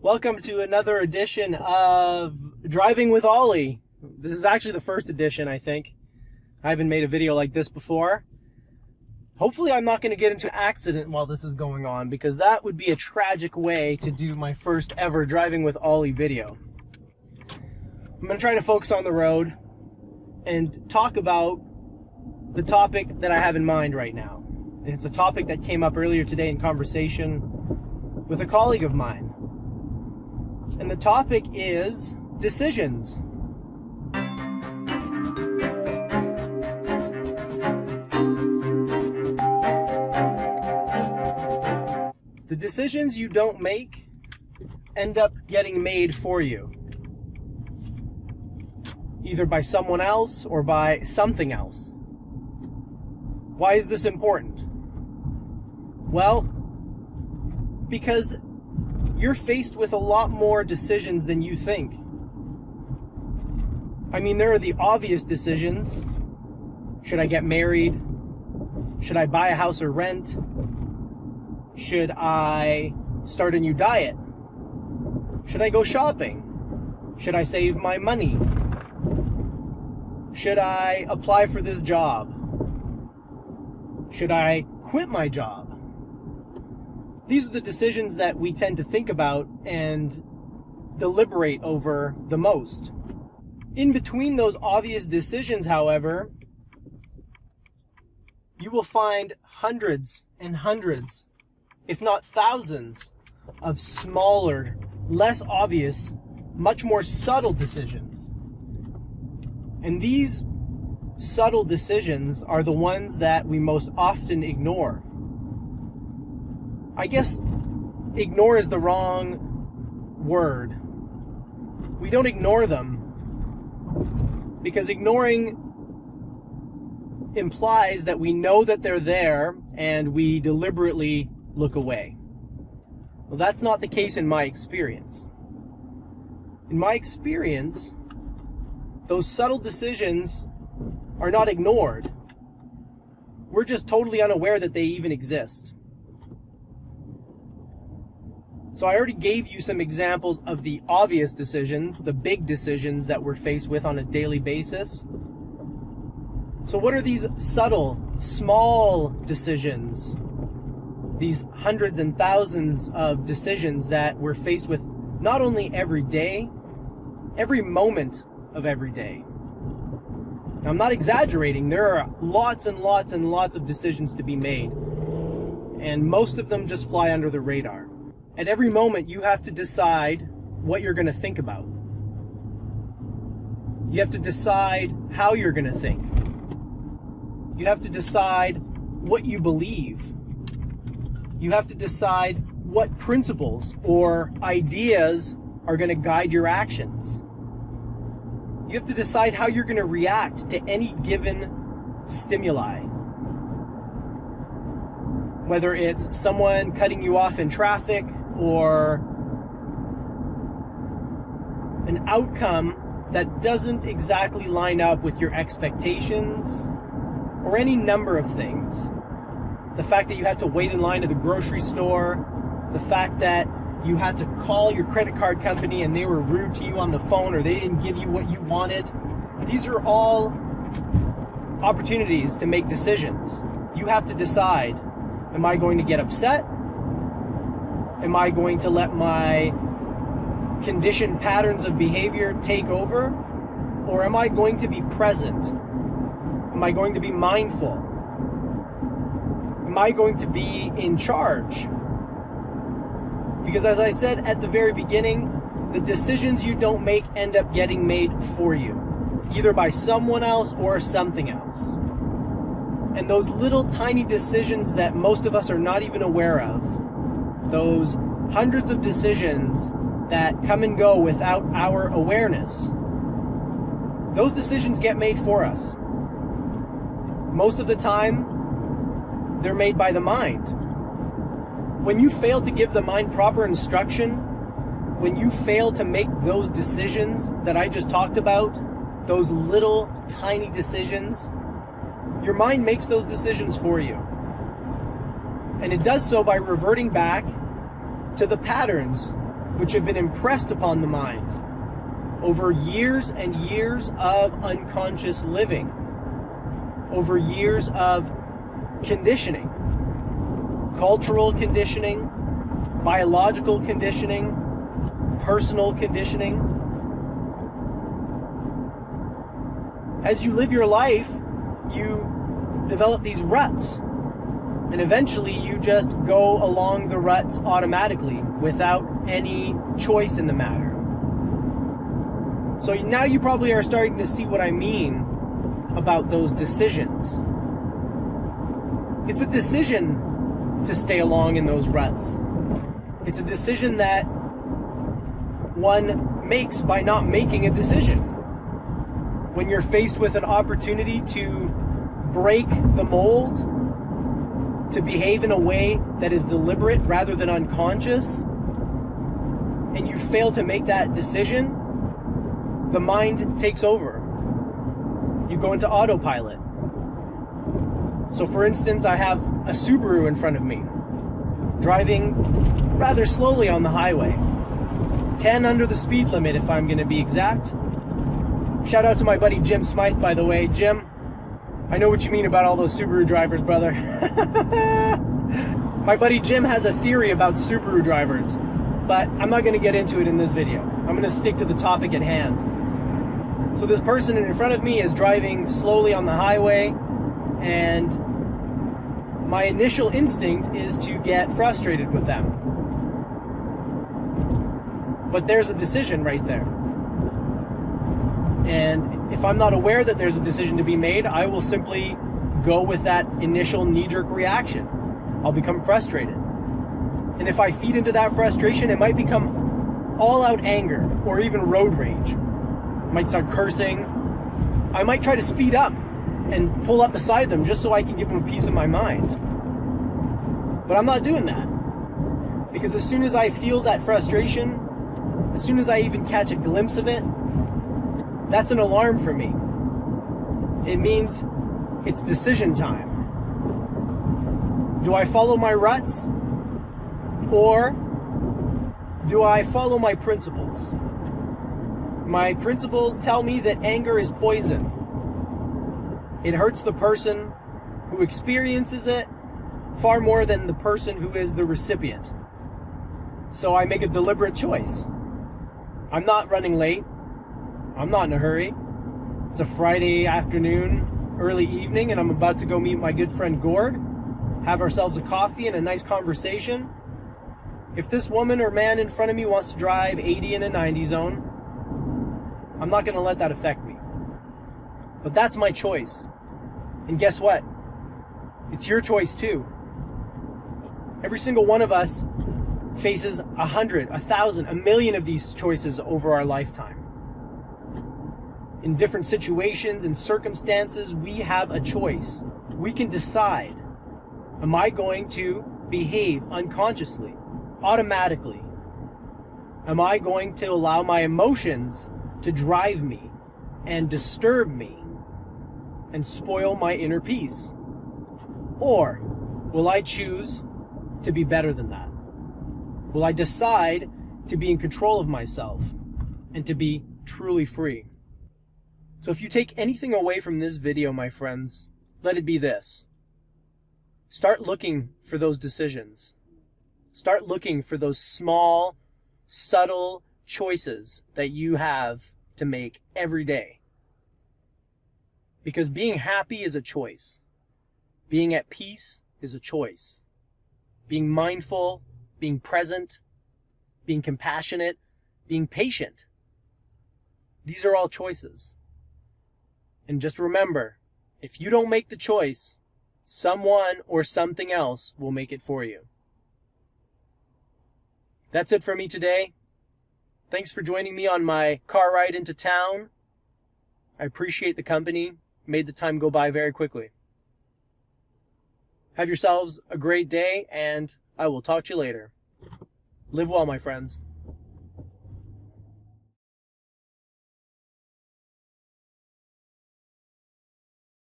Welcome to another edition of Driving with Ollie. This is actually the first edition, I think. I haven't made a video like this before. Hopefully I'm not going to get into an accident while this is going on, because that would be a tragic way to do my first ever Driving with Ollie video. I'm going to try to focus on the road and talk about the topic that I have in mind right now. And it's a topic that came up earlier today in conversation with a colleague of mine. And the topic is decisions. The decisions you don't make end up getting made for you, either by someone else or by something else. Why is this important? Well, because you're faced with a lot more decisions than you think. I mean, there are the obvious decisions. Should I get married? Should I buy a house or rent? Should I start a new diet? Should I go shopping? Should I save my money? Should I apply for this job? Should I quit my job? These are the decisions that we tend to think about and deliberate over the most. In between those obvious decisions, however, you will find hundreds and hundreds, if not thousands, of smaller, less obvious, much more subtle decisions. And these subtle decisions are the ones that we most often ignore. I guess ignore is the wrong word. We don't ignore them because ignoring implies that we know that they're there and we deliberately look away. Well, that's not the case in my experience. In my experience, those subtle decisions are not ignored. We're just totally unaware that they even exist. So I already gave you some examples of the obvious decisions, the big decisions that we're faced with on a daily basis. So what are these subtle, small decisions? These hundreds and thousands of decisions that we're faced with not only every day, every moment of every day. Now, I'm not exaggerating. There are lots and lots and lots of decisions to be made, and most of them just fly under the radar. At every moment, you have to decide what you're going to think about. You have to decide how you're going to think. You have to decide what you believe. You have to decide what principles or ideas are going to guide your actions. You have to decide how you're going to react to any given stimuli. Whether it's someone cutting you off in traffic or an outcome that doesn't exactly line up with your expectations, or any number of things. The fact that you had to wait in line at the grocery store, the fact that you had to call your credit card company and they were rude to you on the phone, or they didn't give you what you wanted. These are all opportunities to make decisions. You have to decide, am I going to get upset? Am I going to let my conditioned patterns of behavior take over? Or am I going to be present? Am I going to be mindful? Am I going to be in charge? Because as I said at the very beginning, the decisions you don't make end up getting made for you, either by someone else or something else. And those little tiny decisions that most of us are not even aware of, those hundreds of decisions that come and go without our awareness, those decisions get made for us. Most of the time, they're made by the mind. When you fail to give the mind proper instruction, when you fail to make those decisions that I just talked about, those little tiny decisions, your mind makes those decisions for you. And it does so by reverting back to the patterns which have been impressed upon the mind over years and years of unconscious living, over years of conditioning, cultural conditioning, biological conditioning, personal conditioning. As you live your life, you develop these ruts, and eventually you just go along the ruts automatically without any choice in the matter. So now you probably are starting to see what I mean about those decisions. It's a decision to stay along in those ruts. It's a decision that one makes by not making a decision. When you're faced with an opportunity to break the mold, to behave in a way that is deliberate rather than unconscious, and you fail to make that decision, the mind takes over. You go into autopilot. So for instance, I have a Subaru in front of me, driving rather slowly on the highway. 10 under the speed limit if I'm going to be exact. Shout out to my buddy Jim Smythe, by the way. Jim, I know what you mean about all those Subaru drivers, brother. My buddy Jim has a theory about Subaru drivers, but I'm not going to get into it in this video. I'm going to stick to the topic at hand. So this person in front of me is driving slowly on the highway, and my initial instinct is to get frustrated with them. But there's a decision right there. And if I'm not aware that there's a decision to be made, I will simply go with that initial knee-jerk reaction. I'll become frustrated. And if I feed into that frustration, it might become all-out anger or even road rage. I might start cursing. I might try to speed up and pull up beside them just so I can give them a piece of my mind. But I'm not doing that. Because as soon as I feel that frustration, as soon as I even catch a glimpse of it, that's an alarm for me. It means it's decision time. Do I follow my ruts? Or do I follow my principles? My principles tell me that anger is poison. It hurts the person who experiences it far more than the person who is the recipient. So I make a deliberate choice. I'm not running late. I'm not in a hurry. It's a Friday afternoon, early evening, and I'm about to go meet my good friend Gord, have ourselves a coffee and a nice conversation. If this woman or man in front of me wants to drive 80 in a 90 zone, I'm not going to let that affect me. But that's my choice. And guess what? It's your choice too. Every single one of us faces 100, 1,000, 1,000,000 of these choices over our lifetime. In different situations and circumstances, we have a choice. We can decide, am I going to behave unconsciously, automatically? Am I going to allow my emotions to drive me and disturb me and spoil my inner peace? Or will I choose to be better than that? Will I decide to be in control of myself and to be truly free? So if you take anything away from this video, my friends, let it be this. Start looking for those decisions. Start looking for those small, subtle choices that you have to make every day. Because being happy is a choice. Being at peace is a choice. Being mindful, being present, being compassionate, being patient. These are all choices. And just remember, if you don't make the choice, someone or something else will make it for you. That's it for me today. Thanks for joining me on my car ride into town. I appreciate the company. Made the time go by very quickly. Have yourselves a great day, and I will talk to you later. Live well, my friends.